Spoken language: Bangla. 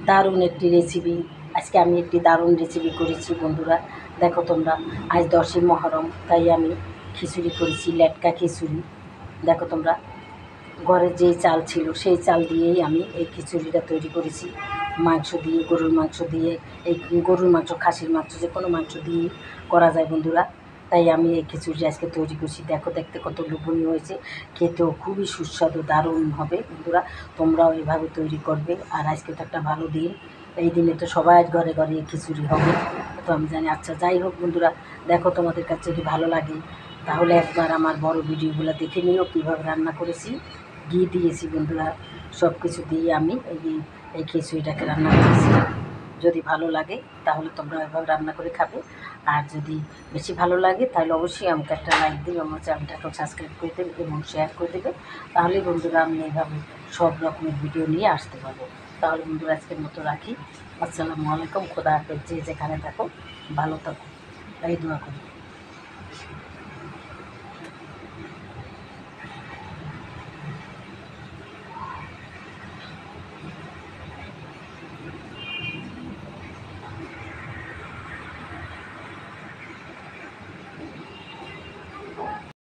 দারুণ একটি রেসিপি। আজকে আমি একটি দারুণ রেসিপি করেছি বন্ধুরা। দেখো তোমরা, আজ 10ই মহরম, তাই আমি খিচুড়ি করেছি, লেটকা খিচুড়ি। দেখো তোমরা, ঘরে যেই চাল ছিল সেই চাল দিয়েই আমি এই খিচুড়িটা তৈরি করেছি। মাংস দিয়ে, গরুর মাংস দিয়ে, এই গরুর মাংস, খাসির মাংস, যে কোনো মাংস দিয়েই করা যায় বন্ধুরা। তাই আমি এই খিচুড়ি আজকে তৈরি করছি। দেখো, দেখতে কত লোভনীয় হয়েছে, খেতেও খুবই সুস্বাদু, দারুণ হবে বন্ধুরা। তোমরাও এভাবে তৈরি করবে। আর আজকে তো একটা ভালো দিন, এই দিনে তো সবাই ঘরে ঘরে খিচুড়ি হবে, তো আমি জানি। আচ্ছা, যাই হোক বন্ধুরা, দেখো তোমাদের কাছে যদি ভালো লাগে তাহলে একবার আমার বড় ভিডিওগুলো দেখে নিও, কীভাবে রান্না করেছি। ঘি দিয়েছি বন্ধুরা, সব কিছু দিয়ে আমি এই খিচুড়িটাকে রান্না করেছি। যদি ভালো লাগে তাহলে তোমরা এভাবে রান্না করে খাবে। আর যদি বেশি ভালো লাগে তাহলে অবশ্যই আমাকে একটা লাইক দেবে, আমার চ্যানেলটাকে সাবস্ক্রাইব করে দেবে এবং শেয়ার করে দেবে। তাহলে বন্ধুরা আমি এইভাবে সব রকমের ভিডিও নিয়ে আসতে পারবো। তাহলে বন্ধুরা আজকের মতো রাখি। আসসালামু আলাইকুম, খোদা হাফেজ। যে যেখানে থাকো ভালো থাকো, এই দোয়া করি।